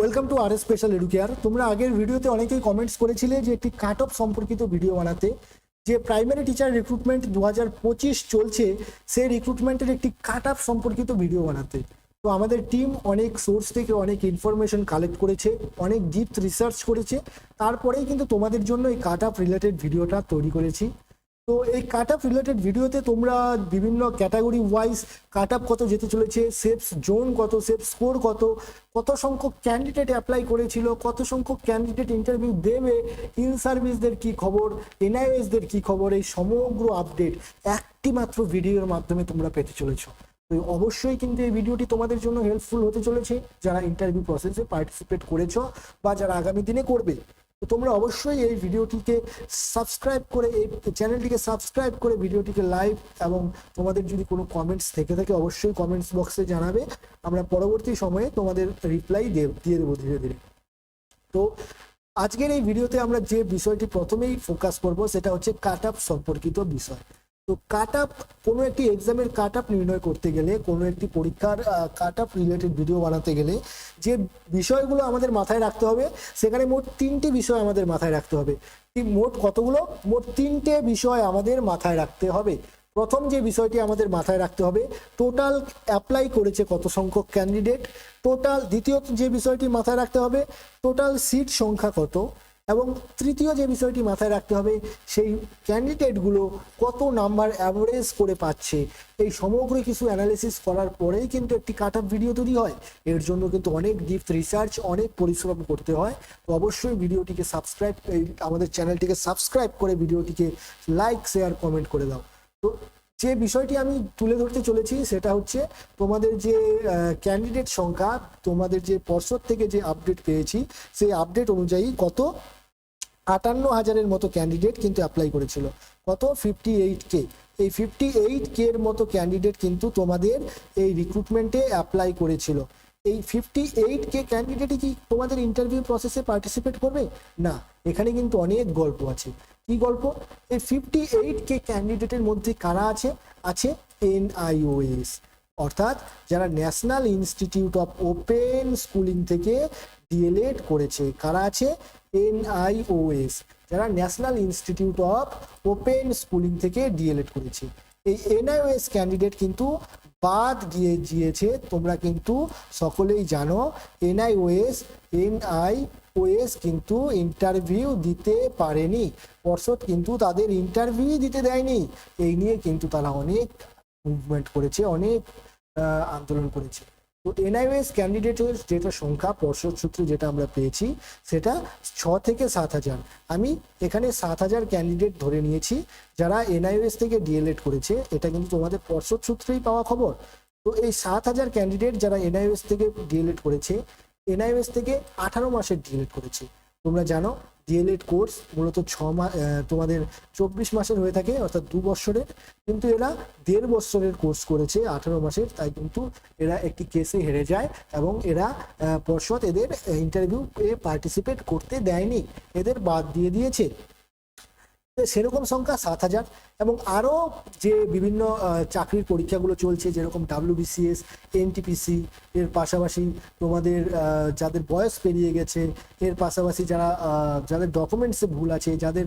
Welcome to our special Educare. তোমরা আগের ভিডিওতে অনেকেই কমেন্টস করেছিলে যে একটি কাট অফ সম্পর্কিত ভিডিও বানাতে। যে প্রাইমারি টিচার রিক্রুটমেন্ট 2025 চলছে, সেই রিক্রুটমেন্টের একটি কাট অফ সম্পর্কিত ভিডিও বানাতে। তো আমাদের টিম অনেক সোর্স থেকে অনেক ইনফরমেশন কালেক্ট করেছে, অনেক ডিপ রিসার্চ করেছে, তারপরেই কিন্তু তোমাদের জন্য এই কাট অফ রিলেটেড ভিডিওটা তৈরি করেছি। তো এই কাট অফ রিলেটেড ভিডিওতে তোমরা বিভিন্ন ক্যাটাগরি ওয়াইজ কাট অফ কত যেতে চলেছে, সেফ জোন কত, সেফ স্কোর কত, কত সংখ্যক ক্যান্ডিডেট অ্যাপ্লাই করেছিল, কত সংখ্যক ক্যান্ডিডেট ইন্টারভিউ দেবে, ইন সার্ভিসদের কি খবর, এনআইএসদের কি খবর, এই সমগ্র আপডেট একটি মাত্র ভিডিওর মাধ্যমে তোমরা পেতে চলেছো। তো অবশ্যই কিন্তু এই ভিডিওটি তোমাদের জন্য হেল্পফুল হতে চলেছে, যারা ইন্টারভিউ প্রসেসে পার্টিসিপেট করেছো বা যারা আগামী দিনে করবে। তো তোমরা অবশ্যই এই ভিডিওটিকে সাবস্ক্রাইব করে, এই চ্যানেলটিকে সাবস্ক্রাইব করে ভিডিওটিকে লাইক, এবং তোমাদের যদি কোনো কমেন্টস থেকে থাকে অবশ্যই কমেন্টস বক্সে জানাবে। আমরা পরবর্তী সময়ে তোমাদের রিপ্লাই দিয়ে দেবো ধীরে ধীরে। তো আজকের এই ভিডিওতে আমরা যে বিষয়টি প্রথমেই ফোকাস করব সেটা হচ্ছে কাট অফ সম্পর্কিত বিষয়। তো কাট অফ, কোনো একটি এক্সামের কাট অফ নির্ণয় করতে গেলে, কোনো একটি পরীক্ষার কাট অফ রিলেটেড ভিডিও বানাতে গেলে যে বিষয়গুলো আমাদের মাথায় রাখতে হবে, সেখানে মোট 3টি বিষয় আমাদের মাথায় রাখতে হবে। মোট কতগুলো? মোট 3টে বিষয় আমাদের মাথায় রাখতে হবে। প্রথম যে বিষয়টি আমাদের মাথায় রাখতে হবে, টোটাল অ্যাপ্লাই করেছে কত সংখ্যক ক্যান্ডিডেট। দ্বিতীয় যে বিষয়টি মাথায় রাখতে হবে, টোটাল সিট সংখ্যা কত। এবং তৃতীয় যে বিষয়টি মাথায় রাখতে হবে, সেই ক্যান্ডিডেটগুলো কত নাম্বার অ্যাভারেজ করে পাচ্ছে। এই সমগ্র কিছু অ্যানালিসিস করার পরেই কিন্তু একটি কাট অফ ভিডিও তৈরি হয়। এর জন্য কিন্তু অনেক ডিপ রিসার্চ, অনেক পরিশ্রম করতে হয়। তো অবশ্যই ভিডিওটিকে সাবস্ক্রাইব, আমাদের চ্যানেলটিকে সাবস্ক্রাইব করে ভিডিওটিকে লাইক, শেয়ার, কমেন্ট করে দাও। তো যে বিষয়টি আমি তুলে ধরতে চলেছি সেটা হচ্ছে তোমাদের যে ক্যান্ডিডেট সংখ্যা, তোমাদের যে পর্ষদ থেকে যে আপডেট পেয়েছি, সেই আপডেট অনুযায়ী কত 58,000-এর মতো ক্যান্ডিডেট কিন্তু অ্যাপ্লাই করেছিল। কত? 58K। এই 58K এর মতো ক্যান্ডিডেট কিন্তু তোমাদের এই রিক্রুটমেন্টে অ্যাপ্লাই করেছিল। এই 58K ক্যান্ডিডেটই কি তোমাদের ইন্টারভিউ প্রসেসে পার্টিসিপেট করবে? না, এখানে কিন্তু অনেক গল্প আছে। কি গল্প? এই 58K ক্যান্ডিডেটের মধ্যে কারা আছে? আছে NIOS, অর্থাৎ যারা national institute of open schooling থেকে ডিএলএড করেছে। কারা আছে? NIOS, যারা national institute of open schooling থেকে ডিএলএড করেছে। এই NIOS ক্যান্ডিডেট কিন্তু বাদ গিয়েছে। তোমরা কিন্তু সকলেই জানো NIOS কিন্তু ইন্টারভিউ দিতে পারেনি। পর্ষদ কিন্তু তাদের ইন্টারভিউ দিতে দেয়নি। এই নিয়ে কিন্তু তারা অনেক মুভমেন্ট করেছে, অনেক আন্দোলন করেছে। তো NIOS ক্যান্ডিডেটের যেটা সংখ্যা পর্ষদ সূত্রে যেটা আমরা পেয়েছি, সেটা 6 থেকে 7,000। আমি এখানে 7,000 ক্যান্ডিডেট ধরে নিয়েছি যারা NIOS থেকে ডিএলএড করেছে। এটা কিন্তু তোমাদের পর্ষদ সূত্রেই পাওয়া খবর। তো এই 7,000 ক্যান্ডিডেট যারা NIOS থেকে ডিএলএড করেছে, NIOS থেকে 18 মাসের ডিএলএড করেছে। তোমরা জানো ডিএলএড কোর্স মূলত 6 মাস, তোমাদের 24 মাসের হয়ে থাকে, অর্থাৎ 2 বছরের। কিন্তু এরা 1.5 বছরের কোর্স করেছে 18 মাসের, তাই কিন্তু এরা একটি কেসে হেরে যায় এবং এরা পর্ষদ এদের ইন্টারভিউ পার্টিসিপেট করতে দেয়নি, এদের বাদ দিয়ে দিয়েছে। সেরকম সংখ্যা 7,000। এবং আরও যে বিভিন্ন চাকরির পরীক্ষাগুলো চলছে, যেরকম WBCS, NTPC, এর পাশাপাশি তোমাদের যাদের বয়স পেরিয়ে গেছে, এর পাশাপাশি যাদের ডকুমেন্টসে ভুল আছে, যাদের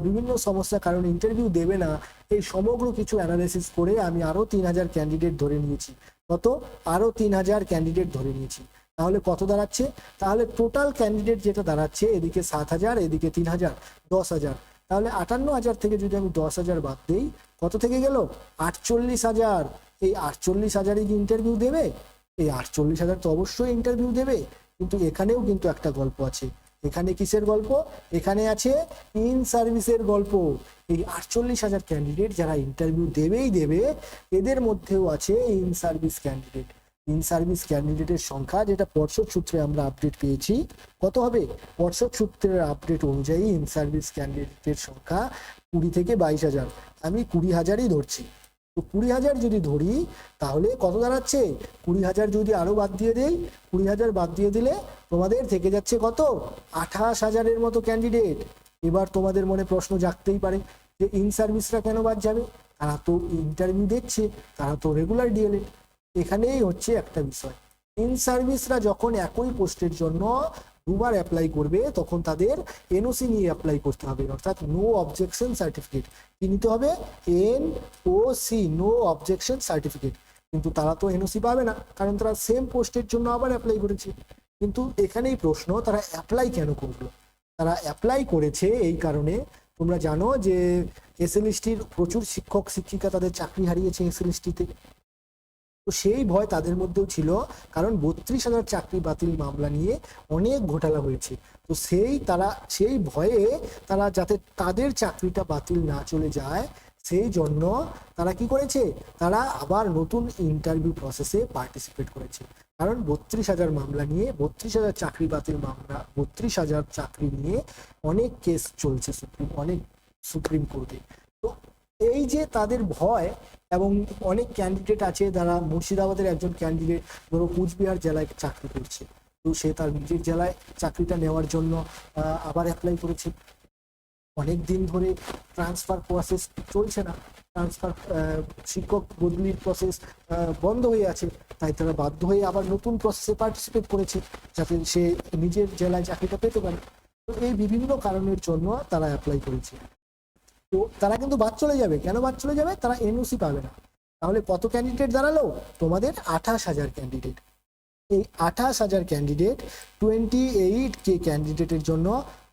বিভিন্ন সমস্যার কারণে ইন্টারভিউ দেবে না, এই সমগ্র কিছু অ্যানালাইসিস করে আমি আরও 3,000 ক্যান্ডিডেট ধরে নিয়েছি। কত? আরও 3,000 ক্যান্ডিডেট ধরে নিয়েছি। তাহলে কত দাঁড়াচ্ছে? তাহলে টোটাল ক্যান্ডিডেট যেটা দাঁড়াচ্ছে, এদিকে 7,000, এদিকে 3,000, 10,000। তাহলে 58,000 থেকে যদি আমি 10,000 বাদ দিই, কত থেকে গেল? 48,000। এই 48,000-ই কি ইন্টারভিউ দেবে? এই 48,000 তো অবশ্যই ইন্টারভিউ দেবে। কিন্তু এখানেও কিন্তু একটা গল্প আছে। এখানে কিসের গল্প? এখানে আছে ইন সার্ভিসের গল্প। এই 48,000 ক্যান্ডিডেট যারা ইন্টারভিউ দেবেই দেবে, এদের মধ্যেও আছে in service candidate. In service ক্যান্ডিডেটের সংখ্যা যেটা পর্ষদ সূত্রে আমরা আপডেট পেয়েছি, কত হবে? পর্ষদ সূত্রের আপডেট অনুযায়ী ইন সার্ভিস ক্যান্ডিডেটের সংখ্যা 20 থেকে 22,000। আমি 20,000-ই ধরছি। তো 20,000 যদি ধরি, তাহলে কত দাঁড়াচ্ছে? 20,000 যদি আরো বাদ দিয়ে দেই, 20,000 বাদ দিয়ে দিলে তোমাদের থেকে যাচ্ছে কত? 28,000-এর মতো ক্যান্ডিডেট। এবার তোমাদের মনে প্রশ্ন জাগতেই পারে যে ইন সার্ভিসরা কেন বাদ যাবে? তারা তো ইন্টারভিউ দিচ্ছে, তারা তো রেগুলার ডিএলএড। এখানেই হচ্ছে একটা বিষয়। ইন সার্ভিসরা যখন একই পোস্টের জন্য দুবার অ্যাপ্লাই করবে তখন তাদের এনওসি নিয়ে অ্যাপ্লাই করতে হবে, অর্থাৎ নো অবজেকশন সার্টিফিকেট কি নিতে হবে, NOC, নো অবজেকশন সার্টিফিকেট। কিন্তু তারা তো এনওসি পাবে না, কারণ তারা সেম পোস্টের জন্য আবার অ্যাপ্লাই করেছে। কিন্তু এখানেই প্রশ্ন, তারা অ্যাপ্লাই কেন করলো? তারা অ্যাপ্লাই করেছে এই কারণে, তোমরা জানো যে এসএলএসটির প্রচুর শিক্ষক শিক্ষিকা তাদের চাকরি হারিয়েছে এসএলএসটিতে। তো সেই ভয় তাদের মধ্যেও ছিল, কারণ 32,000 চাকরি বাতিল মামলা নিয়ে অনেক ঘোটালা হয়েছে। তো সেই ভয়ে তারা যাতে তাদের চাকরিটা বাতিল না চলে যায়, সেই জন্য তারা কি করেছে, তারা আবার নতুন ইন্টারভিউ প্রসেসে পার্টিসিপেট করেছে। কারণ 32,000 মামলা নিয়ে, 32,000 চাকরি বাতিল মামলা, 32,000 চাকরি নিয়ে অনেক কেস চলছে সুপ্রিম কোর্টে। তো এই যে তাদের ভয়, এবং অনেক ক্যান্ডিডেট আছে যারা, মুর্শিদাবাদের একজন ক্যান্ডিডেট ধরো কুচবিহার জেলায় চাকরি করছে, তো সে তার নিজের জেলায় চাকরিটা নেওয়ার জন্য আবার অ্যাপ্লাই করেছে। অনেক দিন ধরে ট্রান্সফার প্রসেস চলছে না, শিক্ষক বদলির প্রসেস বন্ধ হয়ে আছে, তাই তারা বাধ্য হয়ে আবার নতুন প্রসেসে পার্টিসিপেট করেছে যাতে সে নিজের জেলায় চাকরিটা পেতে পারে। তো এই বিভিন্ন কারণের জন্য তারা অ্যাপ্লাই করেছে। তো তারা কিন্তু বাদ চলে যাবে। কেন বাদ চলে যাবে? তারা এনওসি পাবে না। তাহলে কত ক্যান্ডিডেট দাঁড়ালো? তোমাদের 28,000 ক্যান্ডিডেট। এই 28,000 ক্যান্ডিডেট, 28K ক্যান্ডিডেটের জন্য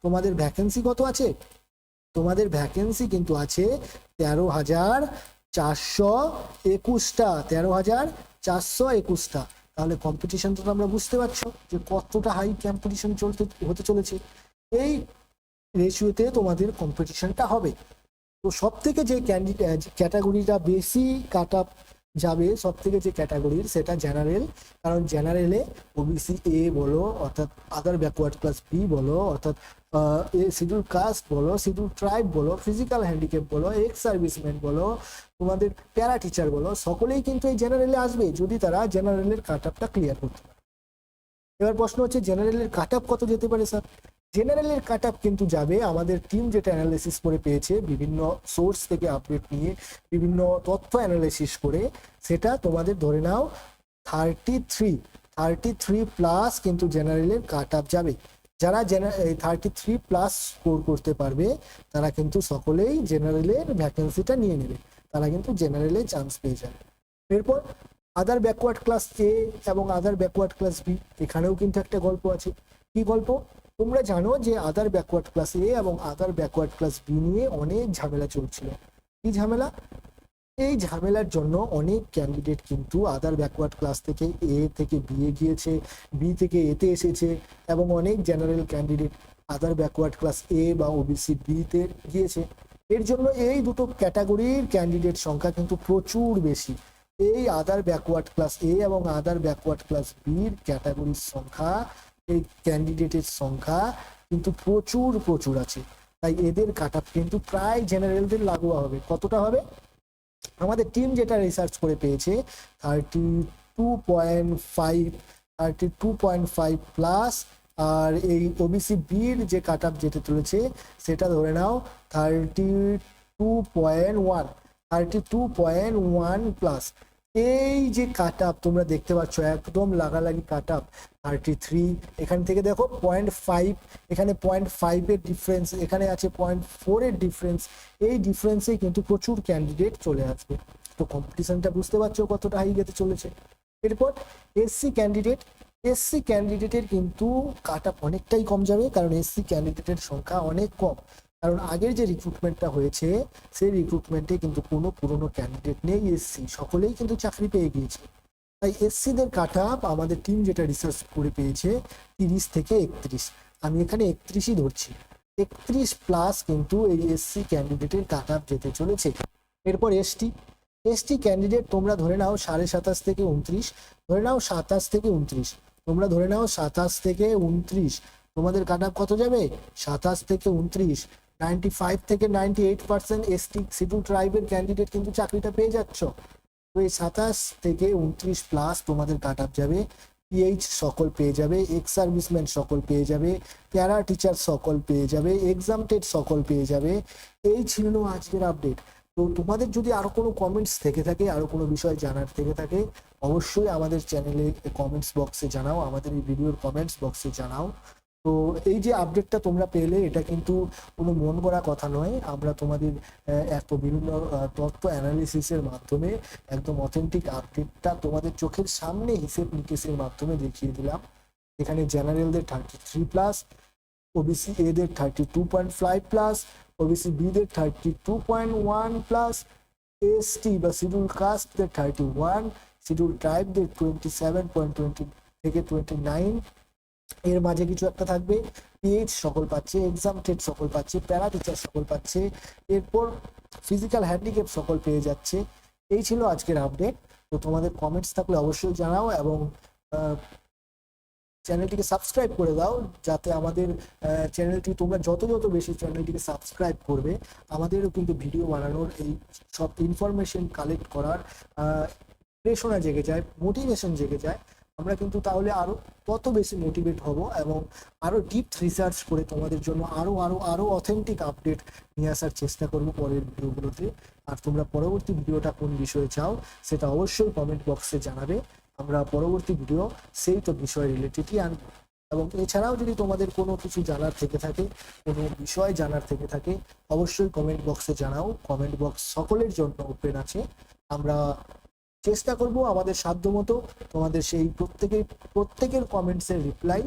তোমাদের ভ্যাকেন্সি কত আছে? তোমাদের ভ্যাকেন্সি কিন্তু আছে 13,421টা, 13,421টা। তাহলে কম্পিটিশনটা তো আমরা বুঝতে পারছো যে কতটা হাই কম্পিটিশন হতে চলেছে। এই রেশিওতে তোমাদের কম্পিটিশনটা হবে। তো সব থেকে যে ক্যাটাগরিটা বেশি কাট আপ যাবে, সব থেকে যে ক্যাটাগরির, সেটা জেনারেল। কারণ জেনারেলে ওবিসি এ বলো, অর্থাৎ আদার ব্যাকওয়ার্ড ক্লাস বি বলো, অর্থাৎ শিডিউল কাস্ট বলো, শিডিউল ট্রাইব বলো, ফিজিক্যাল হ্যান্ডিক্যাপ বলো, এক্স সার্ভিসম্যান বলো, তোমাদের প্যারা টিচার বলো, সকলেই কিন্তু এই জেনারেলে আসবে যদি তারা জেনারেলের কাট আপটা ক্লিয়ার করতে পারে। এবার প্রশ্ন হচ্ছে জেনারেলের কাট আপ কত যেতে পারে স্যার? জেনারেলের কাট আপ কিন্তু যাবে, আমাদের টিম যেটা অ্যানালাইসিস করে পেয়েছে, বিভিন্ন সোর্স থেকে আপডেট নিয়ে, বিভিন্ন তথ্য অ্যানালাইসিস করে, সেটা তোমাদের ধরে নাও 33 প্লাস কিন্তু জেনারেলের কাট আপ যাবে। যারা 33 প্লাস স্কোর করতে পারবে তারা কিন্তু সকলেই জেনারেলের ভ্যাকেন্সিটা নিয়ে নেবে, তারা কিন্তু জেনারেলে চান্স পেয়ে যাবে। এরপর আদার ব্যাকওয়ার্ড ক্লাস এ এবং আদার ব্যাকওয়ার্ড ক্লাস বি, এখানেও কিন্তু একটা গল্প আছে। কি গল্প? তোমরা জানো যে আদার ব্যাকওয়ার্ড ক্লাস এ এবং আদার ব্যাকওয়ার্ড ক্লাস বি নিয়ে অনেক ঝামেলা চলছিল। কি ঝামেলা? এই ঝামেলার জন্য অনেক ক্যান্ডিডেট কিন্তু আদার ব্যাকওয়ার্ড ক্লাস থেকে এ থেকে বি এ গিয়েছে, বি থেকে এতে এসেছে, এবং অনেক general candidate other backward class এ বা ওবিসি বিতে গিয়েছে। এর জন্য এই দুটো ক্যাটাগরির ক্যান্ডিডেট সংখ্যা কিন্তু প্রচুর বেশি। এই আদার ব্যাকওয়ার্ড ক্লাস এ এবং আদার ব্যাকওয়ার্ড ক্লাস বির ক্যাটাগরির সংখ্যা, এই ক্যান্ডিডেটের সংখ্যা কিন্তু প্রচুর আছে। তাই এদের কাট আপ কিন্তু প্রায় জেনারেলদের লাগু হবে। কতটা হবে? আমাদের টিম যেটা রিসার্চ করে পেয়েছে 32.5 প্লাস, আর এই ওবিসি বির যে কাট আপ যেতে চলেছে সেটা ধরে নাও 32.1 প্লাস। এই যে কাট আপ তোমরা দেখতে পাচ্ছ, একদম লাগালাগি কাট আপ 33। এখান থেকে দেখো 0.5, এখানে 0.5-এর ডিফারেন্স, এখানে আছে 0.4-এর ডিফারেন্স। এই ডিফারেন্সে কিন্তু প্রচুর ক্যান্ডিডেট চলে আসবে। তো কম্পিটিশনটা বুঝতে পারছো কতটা হাই যেতে চলেছে। এরপর এসসি ক্যান্ডিডেটের কিন্তু কাট আপ অনেকটাই কম যাবে, কারণ এসসি ক্যান্ডিডেটের সংখ্যা অনেক কম। কারণ আগের যে রিক্রুটমেন্টটা হয়েছে সেই রিক্রুটমেন্টে কিন্তু কোনো পুরনো ক্যান্ডিডেট নেই এসসি, সকলেই কিন্তু চাকরি পেয়ে গিয়েছে। তাই এসসিদের কাট আপ আমাদের টিম যেটা রিসার্চ করে পেয়েছে 30 থেকে 31। আমি এখানে 31ই ধরছি। 31 প্লাস কিন্তু এই এসসি ক্যান্ডিডেটের কাট আপ যেতে চলেছে। এরপর এসটি ক্যান্ডিডেট তোমরা ধরে নাও 27.5 থেকে 29, ধরে নাও 27 থেকে 29, তোমরা ধরে নাও 27 থেকে 29, তোমাদের কাট আপ কত যাবে? 27 থেকে 29। 95 থেকে 98% এসটি শিডিউল ট্রাইবের ক্যান্ডিডেট কিন্তু চাকরিটা পেয়ে যাচ্ছ। তো এই 27 থেকে 29 প্লাস তোমাদের কাট আপ যাবে। পিএইচ সকল পেয়ে যাবে, এক্স সার্ভিসম্যান সকল পেয়ে যাবে, প্যারা টিচার সকল পেয়ে যাবে, এক্সামটেড সকল পেয়ে যাবে। এই ছিল আজকের আপডেট। তো তোমাদের যদি আরো কোনো কমেন্টস থেকে থাকে, আরো কোনো বিষয় জানার থেকে থাকে, অবশ্যই আমাদের চ্যানেলে কমেন্টস বক্সে জানাও, আমাদের এই ভিডিওর কমেন্টস বক্সে জানাও। তো এই যে আপডেটটা তোমরা পেলে, এটা কিন্তু কোনো মন গড়া কথা নয়। আমরা তোমাদের এত বিভিন্ন তথ্য অ্যানালিসিসের মাধ্যমে একদম অথেন্টিক আপডেটটা তোমাদের চোখের সামনে হিসেব নিকেশের মাধ্যমে দেখিয়ে দিলাম। এখানে জেনারেলদের 33+, ওবিসি এদের 32.5+, ওবিসি বিদের 32.1+, এসটি বা শিডিউল কাস্টদের 31, শিডিউল ট্রাইবদের 27.20 থেকে 29। এর মাঝে কিছু একটা থাকবে, পিএইচ সকল পাচ্ছে, এক্সামটেড সকল পাচ্ছে, প্যারা টিচার সকল পাচ্ছে, এরপর ফিজিক্যাল হ্যান্ডিক্যাপ সকল পেয়ে যাচ্ছে। এই ছিল আজকের আপডেট। তো তোমাদের কমেন্টস থাকলে অবশ্যই জানাও, এবং চ্যানেলটিকে সাবস্ক্রাইব করে দাও, যাতে আমাদের চ্যানেলটি, তোমরা যত বেশি চ্যানেলটিকে সাবস্ক্রাইব করবে, আমাদেরও কিন্তু ভিডিও বানানোর, এই সব ইনফরমেশন কালেক্ট করার প্রেরণা জেগে যায়, মোটিভেশন জেগে যায়। আমরা কিন্তু তাহলে আরো তত বেশি মোটিভেট হব, এবং আরো ডিপ রিসার্চ করে তোমাদের জন্য আরো অথেন্টিক আপডেট নিয়ে আসার চেষ্টা করব পরের ভিডিওগুলোতে। আর তোমরা পরবর্তী ভিডিওটা কোন বিষয়ে চাও সেটা অবশ্যই কমেন্ট বক্সে জানাবে। আমরা পরবর্তী ভিডিও সেই তো বিষয় রিলেটেডই আনবো। এবং এছাড়াও যদি তোমাদের কোনো কিছু জানার থেকে থাকে, কোনো বিষয় জানার থেকে থাকে, অবশ্যই কমেন্ট বক্সে জানাও। কমেন্ট বক্স সকলের জন্য ওপেন আছে। আমরা চেষ্টা করব আমাদের সাধ্যমতো তোমাদের সেই প্রত্যেকের কমেন্টসের রিপ্লাই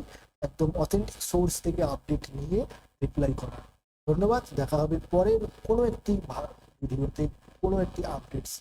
একদম অথেন্টিক সোর্স থেকে আপডেট নিয়ে রিপ্লাই করার। ধন্যবাদ। দেখা হবে পরের কোনো একটি ভিডিওতে, কোনো একটি আপডেটস।